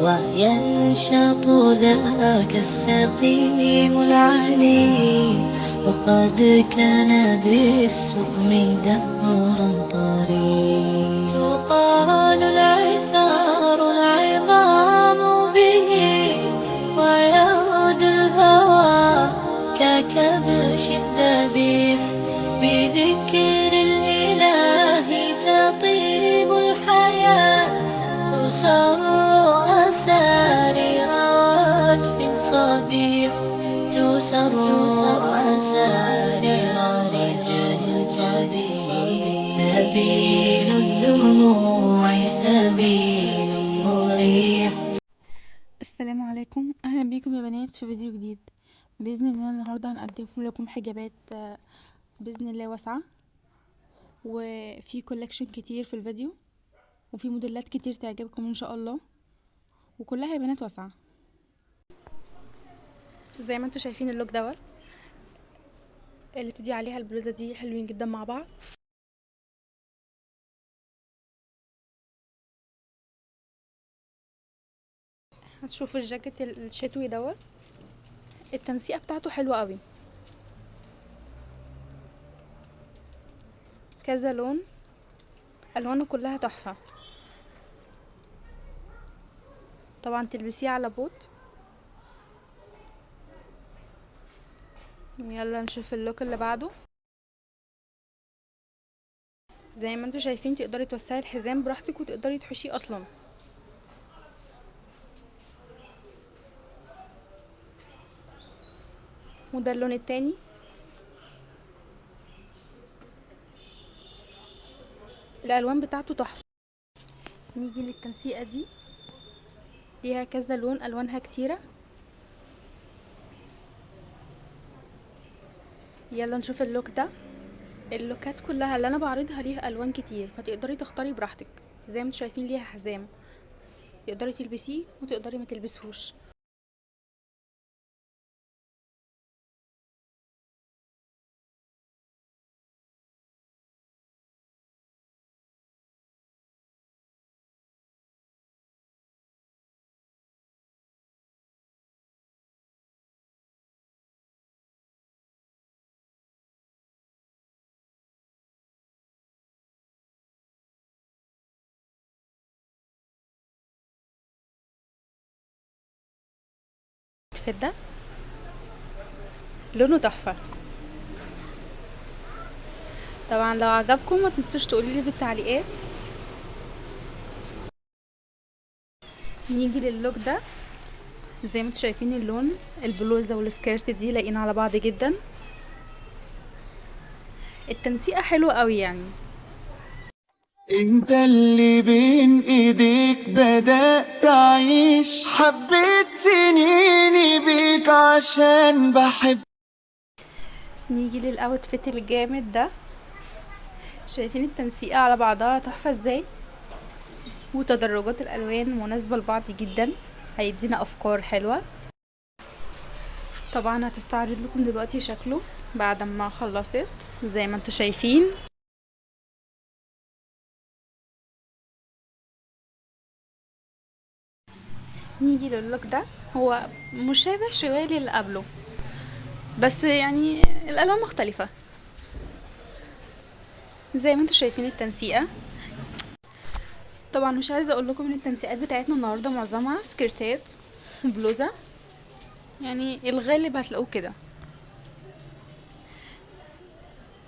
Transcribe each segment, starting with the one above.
وينشط ذاك السقيم العليم، وقد كان بالسؤم دهرا طريق. تقال العثار العظام به، ويعود الهوى ككبش ذبيح. بذكر الإله تطيب الحياة، تسر أسارير وجه صبيح، تسر أسارير وجه صبيح. نبيل الدموع نبيل مريح. السلام عليكم، اهلا بيكم يا بنات في فيديو جديد. باذن الله النهارده هنقدم لكم حجابات باذن الله واسعه، وفي كولكشن كتير في الفيديو، وفي موديلات كتير تعجبكم ان شاء الله، وكلها يا بنات واسعه. زي ما انتم شايفين اللوك دوت اللي تدي عليها البلوزه دي حلوين جدا مع بعض. هتشوفوا الجاكيت الشتوي دوت، التنسيقه بتاعته حلوه قوي، كذا لون، الوانه كلها تحفه. طبعا تلبسيه على بوت. يلا نشوف اللوك اللي بعده. زي ما انتوا شايفين تقدري توسعي الحزام براحتك، وتقدري تحشيه اصلا. وده اللون التاني، الالوان بتاعته تحفه. نيجي للتنسيقه دي، ليها كذا لون، الوانها كتيره. يلا نشوف اللوك ده. اللوكات كلها اللي انا بعرضها ليها الوان كتير، فتقدري تختاري براحتك. زي ما انتوا شايفين ليها حزام، تقدري تلبسيه وتقدري ما تلبسهوش. الفيت ده لونه تحفه. طبعا لو عجبكم ما تنسوش تقولي لي في التعليقات. نيجي للوك ده. زي ما انتوا شايفين اللون، البلوزه والسكيرت دي لاقيين على بعض جدا. التنسيقه حلوه قوي يعني. انت اللي بين ايديك بدأت اعيش، حبيت سنيني بيك عشان بحب. نيجي للاوتفيت الجامد ده. شايفين التنسيقه على بعضها تحفه ازاي، وتدرجات الالوان مناسبه لبعض جدا، هيدينا افكار حلوه. طبعا هتستعرض لكم دلوقتي شكله بعد ما خلصت زي ما انتوا شايفين. نيجي للوك ده، هو مشابه شويه للي قبله، بس يعني الالوان مختلفه. زي ما انتوا شايفين التنسيقه. طبعا مش عايزه اقول لكم ان التنسيقات بتاعتنا النهارده معظمها سكرتات وبلوزه، يعني الغالب هتلاقوه كده.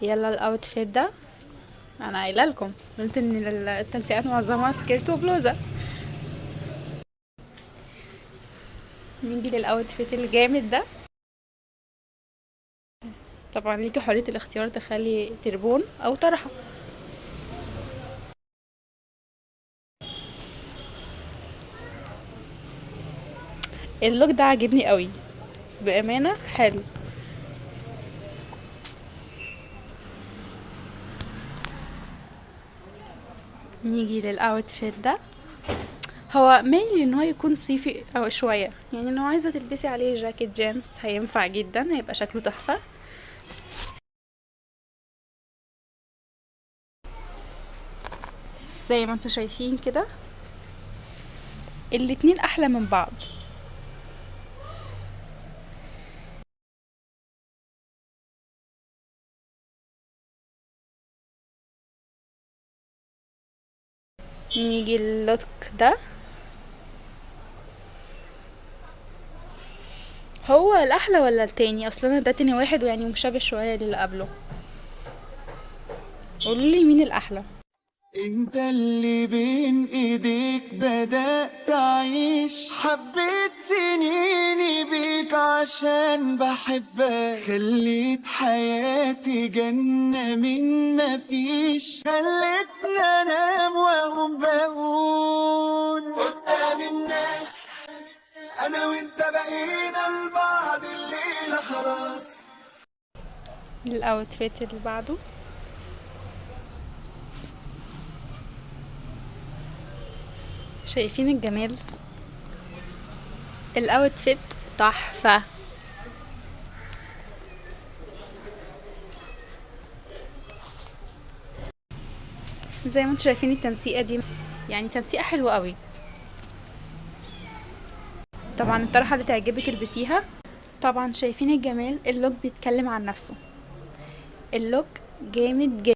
يلا الاوتفيت ده، انا قايله لكم قلت ان التنسيقات معظمها سكيرت وبلوزه. نيجي للاوتفيت الجامد ده. طبعا ليكي حريه الاختيار، تخلي تربون او طرحه. اللوك ده عجبني قوي بامانه، حلو. نيجي للاوتفيت ده. هو مايل ان هو يكون صيفي او شويه، يعني لو عايزه تلبسي عليه جاكيت جينز هينفع جدا، هيبقى شكله تحفه. زي ما انتوا شايفين كده الاتنين احلى من بعض. نيجي اللوك ده، هو الاحلى ولا التاني؟ اصلا انا ده تاني واحد ويعني مشابه شويه للي قبله. قولولي مين الاحلى. انت اللي بين ايديك بدأت اعيش، حبيت سنيني بيك عشان بحبك، خليت حياتي جنة من مفيش، خلتني انام واقوم بقول قدام الناس انا وانت بقينا لبعض الليلة خلاص. الاوتفيت اللي بعده، شايفين الجمال؟ الاوتفيت تحفة. زي ما انتم شايفين التنسيقة دي يعني تنسيقة حلوة قوي. طبعا الطرحة اللي تعجبك البسيها. طبعا شايفين الجمال، اللوك بيتكلم عن نفسه، اللوك جامد جدا.